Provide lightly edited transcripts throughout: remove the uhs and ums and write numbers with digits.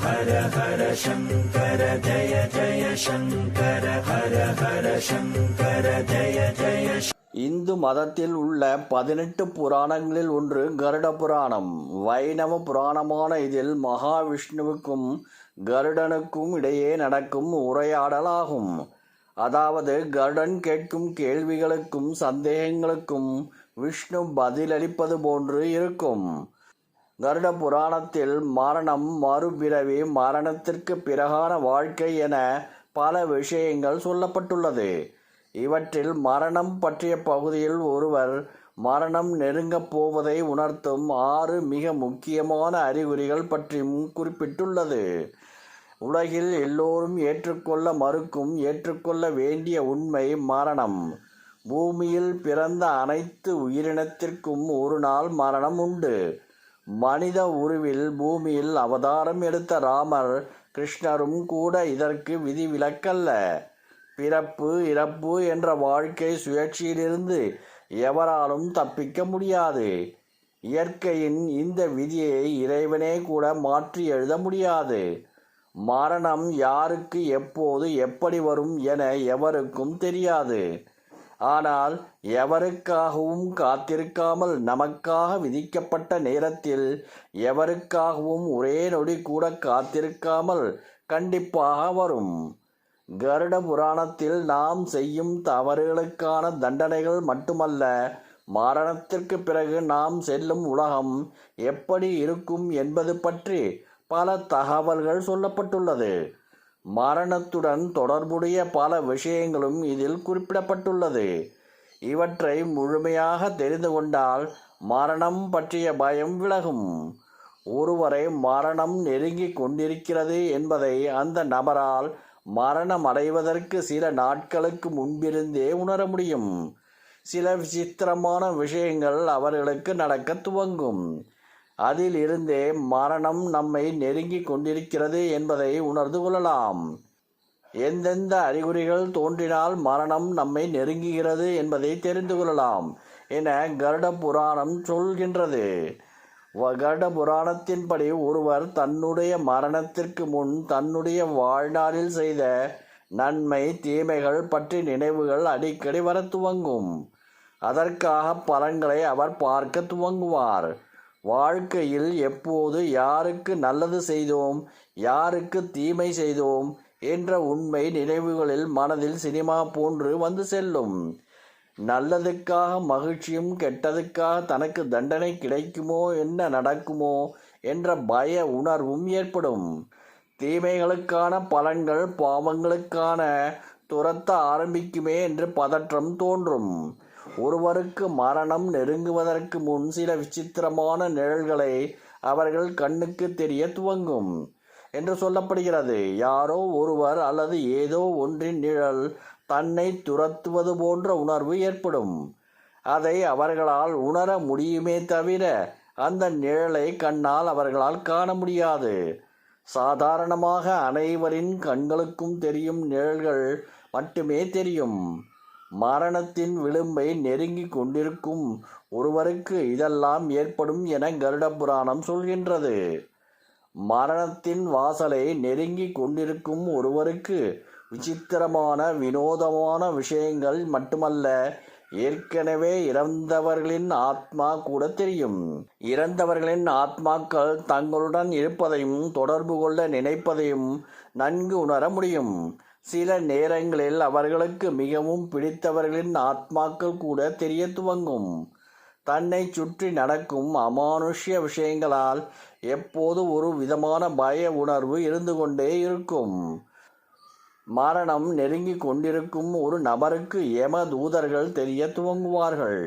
ஹர ஹர சங்கர ஜய ஜய சங்கர ஹர ஹர சங்கர ஜய ஜய. இந்து மதத்தில் உள்ள 18 புராணங்களில் ஒன்று கருட புராணம். வைணவ புராணமான இதில் மகாவிஷ்ணுவுக்கும் கருடனுக்கும் இடையே நடக்கும் உரையாடலாகும். அதாவது கருடன் கேட்கும் கேள்விகளுக்கும் சந்தேகங்களுக்கும் விஷ்ணு பதிலளிப்பது போன்று இருக்கும். கருட புராணத்தில் மரணம், மறுபிறவி, மரணத்திற்கு பிறகான வாழ்க்கை என பல விஷயங்கள் சொல்லப்பட்டுள்ளது. இவற்றில் மரணம் பற்றிய பகுதியில் ஒருவர் மரணம் நெருங்கப் போவதை உணர்த்தும் 6 மிக முக்கியமான அறிகுறிகள் பற்றியும் குறிப்பிட்டுள்ளது. உலகில் எல்லோரும் ஏற்றுக்கொள்ள மறுக்கும் ஏற்றுக்கொள்ள வேண்டிய உண்மை மரணம். பூமியில் பிறந்த அனைத்து உயிரினத்திற்கும் ஒரு நாள் மரணம் உண்டு. மனித உருவில் பூமியில் அவதாரம் எடுத்த ராமர், கிருஷ்ணரும் கூட இதற்கு விதிவிலக்கல்ல. பிறப்பு இறப்பு என்ற வாழ்க்கை சுழற்சியிலிருந்து எவராலும் தப்பிக்க முடியாது. இயற்கையின் இந்த விதியை இறைவனே கூட மாற்றி எழுத முடியாது. மரணம் யாருக்கு எப்போது எப்படி வரும் என எவருக்கும் தெரியாது. ஆனால் எவருக்காகவும் காத்திருக்காமல் நமக்காக விதிக்கப்பட்ட நேரத்தில் எவருக்காகவும் ஒரே நொடி கூட காத்திருக்காமல் கண்டிப்பாக வரும். கருட புராணத்தில் நாம் செய்யும் தவறுகளுக்கான தண்டனைகள் மட்டுமல்ல, மரணத்திற்கு பிறகு நாம் செல்லும் உலகம் எப்படி இருக்கும் என்பது பற்றி பல தகவல்கள் சொல்லப்பட்டுள்ளது. மரணத்துடன் தொடர்புடைய பல விஷயங்களும் இதில் குறிப்பிடப்பட்டுள்ளது. இவற்றை முழுமையாக தெரிந்து கொண்டால் மரணம் பற்றிய பயம் விலகும். ஒருவரை மரணம் நெருங்கி கொண்டிருக்கிறது என்பதை அந்த நபரால் மரணம் அடைவதற்கு சில நாட்களுக்கு முன்பிருந்தே உணர முடியும். சில விசித்திரமான விஷயங்கள் அவர்களுக்கு நடக்க துவங்கும். அதில் இருந்தே மரணம் நம்மை நெருங்கி கொண்டிருக்கிறது என்பதை உணர்ந்து கொள்ளலாம். எந்தெந்த அறிகுறிகள் தோன்றினால் மரணம் நம்மை நெருங்குகிறது என்பதை தெரிந்து கொள்ளலாம் என கருட புராணம் சொல்கின்றது. கருட புராணத்தின்படி ஒருவர் தன்னுடைய மரணத்திற்கு முன் தன்னுடைய வாழ்நாளில் செய்த நன்மை தீமைகள் பற்றி நினைவுகள் அடிக்கடி வர துவங்கும். அதற்காக பலன்களை அவர் பார்க்க துவங்குவார். வாழ்க்கையில் எப்போது யாருக்கு நல்லது செய்தோம், யாருக்கு தீமை செய்தோம் என்ற உண்மை நினைவுகளில் மனதில் சினிமா போன்று வந்து செல்லும். நல்லதுக்காக மகிழ்ச்சியும் கெட்டதுக்காக தனக்கு தண்டனை கிடைக்குமோ, என்ன நடக்குமோ என்ற பய உணர்வும் ஏற்படும். தீமைகளுக்கான பலன்கள் பாவங்களுக்கான துரத்த ஆரம்பிக்குமே என்று பதற்றம் தோன்றும். ஒருவருக்கு மரணம் நெருங்குவதற்கு முன் சில விசித்திரமான நிழல்களை அவர்கள் கண்ணுக்கு தெரிய துவங்கும் என்று சொல்லப்படுகிறது. யாரோ ஒருவர் அல்லது ஏதோ ஒன்றின் நிழல் தன்னை துரத்துவது போன்ற உணர்வு ஏற்படும். அதை அவர்களால் உணர முடியுமே தவிர அந்த நிழலை கண்ணால் அவர்களால் காண முடியாது. சாதாரணமாக அனைவரின் கண்களுக்கும் தெரியும் நிழல்கள் மட்டுமே தெரியும். மரணத்தின் விளிம்பை நெருங்கி கொண்டிருக்கும் ஒருவருக்கு இதெல்லாம் ஏற்படும் என கருட புராணம் சொல்கின்றது. மரணத்தின் வாசலை நெருங்கி கொண்டிருக்கும் ஒருவருக்கு விசித்திரமான வினோதமான விஷயங்கள் மட்டுமல்ல, ஏற்கனவே இறந்தவர்களின் ஆத்மா கூட தெரியும். இறந்தவர்களின் ஆத்மாக்கள் தங்களுடன் இருப்பதையும் தொடர்பு கொள்ள நினைப்பதையும் நன்கு உணர முடியும். சில நேரங்களில் அவர்களுக்கு மிகவும் பிடித்தவர்களின் ஆத்மாக்கள் கூட தெரிய துவங்கும். தன்னை சுற்றி நடக்கும் அமானுஷ்ய விஷயங்களால் எப்போது ஒரு விதமான பய உணர்வு இருந்து கொண்டே இருக்கும். மரணம் நெருங்கி கொண்டிருக்கும் ஒரு நபருக்கு யம தூதர்கள் தெரிய துவங்குவார்கள்.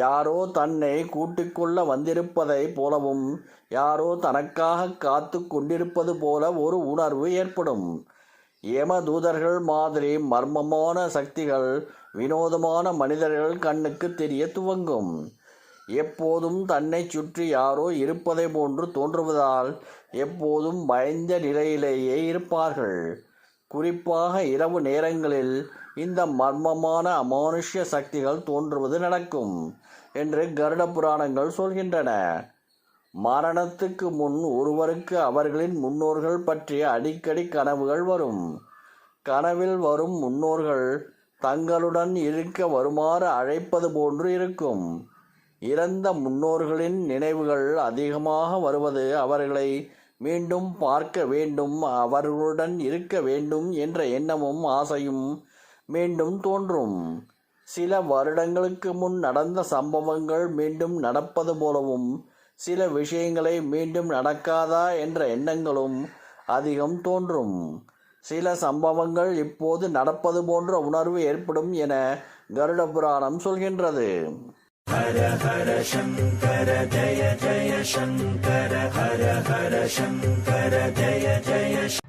யாரோ தன்னை கூட்டிக்கொள்ள வந்திருப்பதை போலவும் யாரோ தனக்காக காத்து கொண்டிருப்பது போல ஒரு உணர்வு ஏற்படும். யம தூதர்கள் மாதிரி மர்மமான சக்திகள், வினோதமான மனிதர்கள் கண்ணுக்கு தெரிய துவங்கும். எப்போதும் தன்னை சுற்றி யாரோ இருப்பதை போன்று தோன்றுவதால் எப்போதும் பயந்த நிலையிலேயே இருப்பார்கள். குறிப்பாக இரவு நேரங்களில் இந்த மர்மமான அமானுஷ்ய சக்திகள் தோன்றுவது நடக்கும் என்று கருட புராணங்கள் சொல்கின்றன. மரணத்துக்கு முன் ஒருவருக்கு அவர்களின் முன்னோர்கள் பற்றிய அடிக்கடி கனவுகள் வரும். கனவில் வரும் முன்னோர்கள் தங்களுடன் இருக்க வருமாறு அழைப்பது போன்று இருக்கும். இறந்த முன்னோர்களின் நினைவுகள் அதிகமாக வருவது அவர்களை மீண்டும் பார்க்க வேண்டும், அவர்களுடன் இருக்க வேண்டும் என்ற எண்ணமும் ஆசையும் மீண்டும் தோன்றும். சில வருடங்களுக்கு முன் நடந்த சம்பவங்கள் மீண்டும் நடப்பது போலவும், சில விஷயங்களை மீண்டும் நடக்காதா என்ற எண்ணங்களும் அதிகம் தோன்றும். சில சம்பவங்கள் இப்போது நடப்பது போன்ற உணர்வு ஏற்படும் என கருட புராணம் சொல்கின்றது. ஹர ஹர சங்கர ஜய ஜய சங்கர ஹர ஹர சங்கர ஜய ஜய